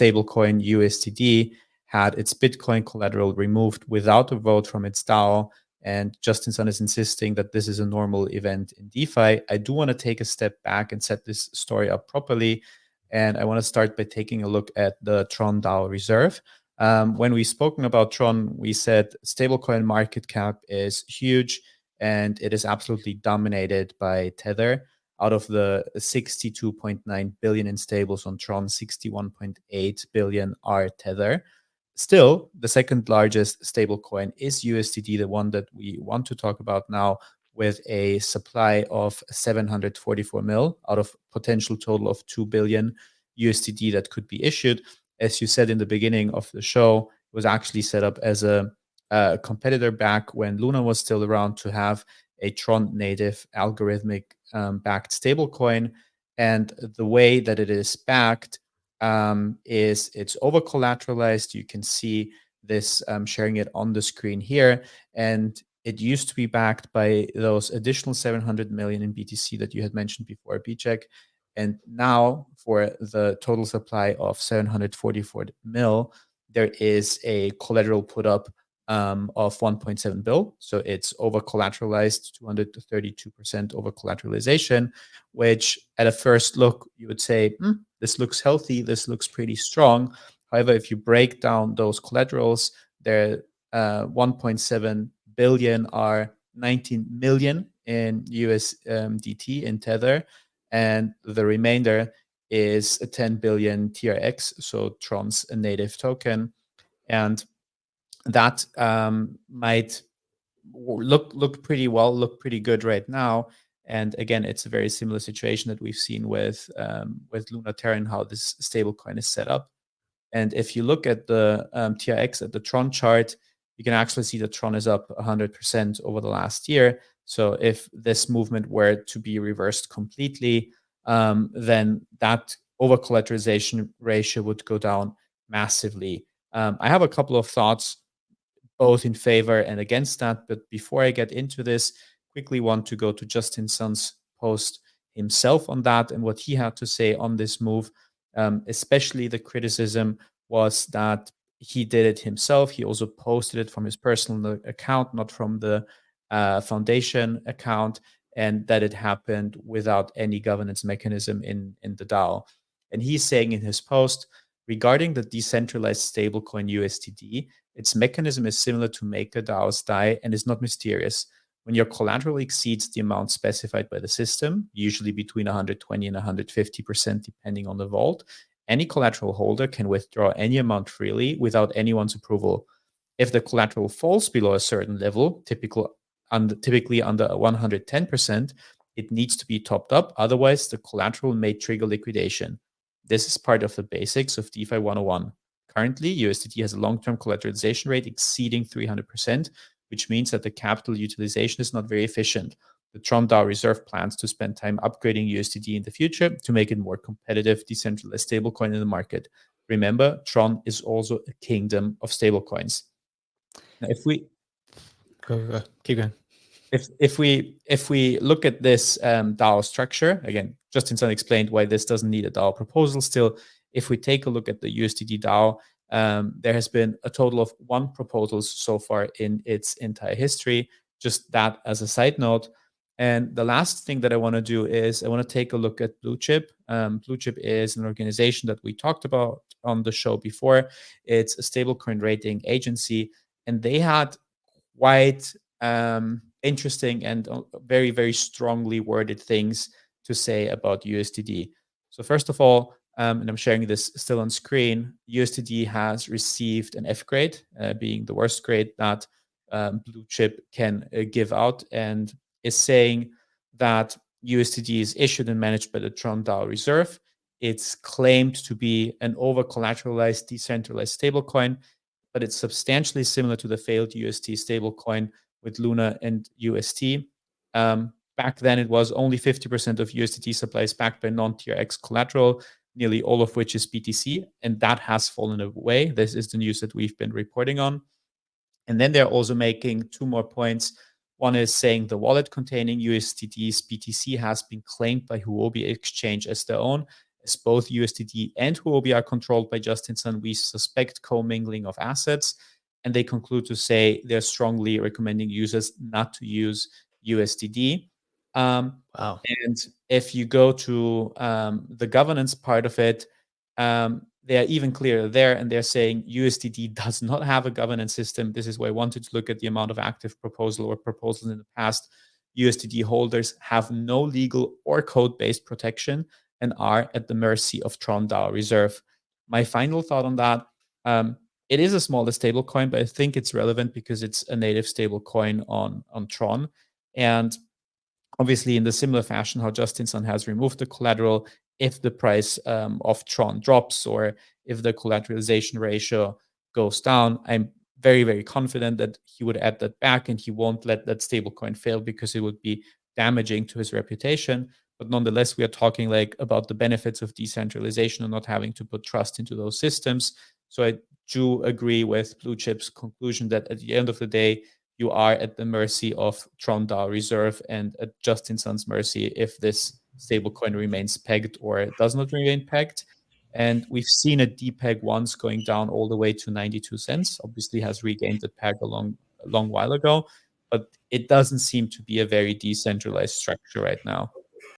stablecoin USDD had its Bitcoin collateral removed without a vote from its DAO. And Justin Sun is insisting that this is a normal event in DeFi. I do want to take a step back and set this story up properly. And I want to start by taking a look at the Tron DAO reserve. When we spoken about Tron, we said stablecoin market cap is huge and it is absolutely dominated by Tether. Out of the 62.9 billion in stables on Tron, 61.8 billion are Tether. Still, the second largest stablecoin is USDD, the one that we want to talk about now, with a supply of 744 mil out of potential total of 2 billion USDD that could be issued. As you said in the beginning of the show, it was actually set up as a competitor back when Luna was still around to have a Tron native algorithmic backed stablecoin. And the way that it is backed is it's over collateralized. You can see this sharing it on the screen here. And it used to be backed by those additional 700 million in BTC that you had mentioned before, Bcheck. And now for the total supply of 744 mil, there is a collateral put up of 1.7 bill. So it's over collateralized, 232% over collateralization, which at a first look, you would say, this looks healthy. This looks pretty strong. However, if you break down those collaterals, they're 1.7 billion are 19 million in USDT in Tether, and the remainder is a 10 billion TRX, so Tron's a native token. And that might look pretty well, look pretty good right now. And again, it's a very similar situation that we've seen with Luna Terra and how this stablecoin is set up. And if you look at the TRX at the Tron chart, you can actually see that Tron is up 100% over the last year. So if this movement were to be reversed completely, then that over collateralization ratio would go down massively. I have a couple of thoughts both in favor and against that. But before I get into this, quickly want to go to Justin Sun's post himself on that and what he had to say on this move. Especially the criticism was that he did it himself. He also posted it from his personal account, not from the foundation account, and that it happened without any governance mechanism in the DAO. And he's saying in his post, regarding the decentralized stablecoin USDD, its mechanism is similar to MakerDAO's DAI and is not mysterious. When your collateral exceeds the amount specified by the system, usually between 120 and 150%, depending on the vault, any collateral holder can withdraw any amount freely without anyone's approval. If the collateral falls below a certain level, typically under 110%, it needs to be topped up. Otherwise, the collateral may trigger liquidation. This is part of the basics of DeFi 101. Currently, USDT has a long-term collateralization rate exceeding 300%, which means that the capital utilization is not very efficient. The Tron DAO reserve plans to spend time upgrading USDT in the future to make it more competitive, decentralized stablecoin in the market. Remember, Tron is also a kingdom of stablecoins. Now, if we keep going. If we look at this DAO structure, again, Justin Sun explained why this doesn't need a DAO proposal still. If we take a look at the USDT DAO, there has been a total of 1 proposal so far in its entire history, just that as a side note. And the last thing that I want to do is I want to take a look at Blue Chip. Blue Chip is an organization that we talked about on the show before. It's a stablecoin rating agency, and they had quite interesting and very, very strongly worded things to say about USDD. So first of all, and I'm sharing this still on screen, USDD has received an F grade, being the worst grade that Blue Chip can give out, and is saying that USDD is issued and managed by the Tron DAO reserve. It's claimed to be an over-collateralized, decentralized stablecoin, but it's substantially similar to the failed UST stablecoin with Luna and UST. Back then, it was only 50% of USDT supplies backed by non-TRX collateral, nearly all of which is BTC, and that has fallen away. This is the news that we've been reporting on. And then they're also making 2 more points. One is saying the wallet containing USDT's BTC has been claimed by Huobi Exchange as their own, as both USDD and Huobi are controlled by Justin Sun, we suspect commingling of assets. And they conclude to say they're strongly recommending users not to use USDD. Wow. And if you go to the governance part of it, they are even clearer there, and they're saying USDD does not have a governance system. This is why I wanted to look at the amount of active proposal or proposals in the past. USDD holders have no legal or code-based protection and are at the mercy of Tron DAO Reserve. My final thought on that, it is a smaller stablecoin, but I think it's relevant because it's a native stablecoin on Tron. And obviously, in the similar fashion, how Justin Sun has removed the collateral, if the price of Tron drops or if the collateralization ratio goes down, I'm very, very confident that he would add that back and he won't let that stablecoin fail because it would be damaging to his reputation. But nonetheless, we are talking like about the benefits of decentralization and not having to put trust into those systems. So I do agree with Blue Chip's conclusion that at the end of the day, you are at the mercy of Tron DAO Reserve and at Justin Sun's mercy if this stablecoin remains pegged or does not remain pegged. And we've seen a Depeg once going down all the way to 92 cents. Obviously, has regained the peg a long while ago, but it doesn't seem to be a very decentralized structure right now.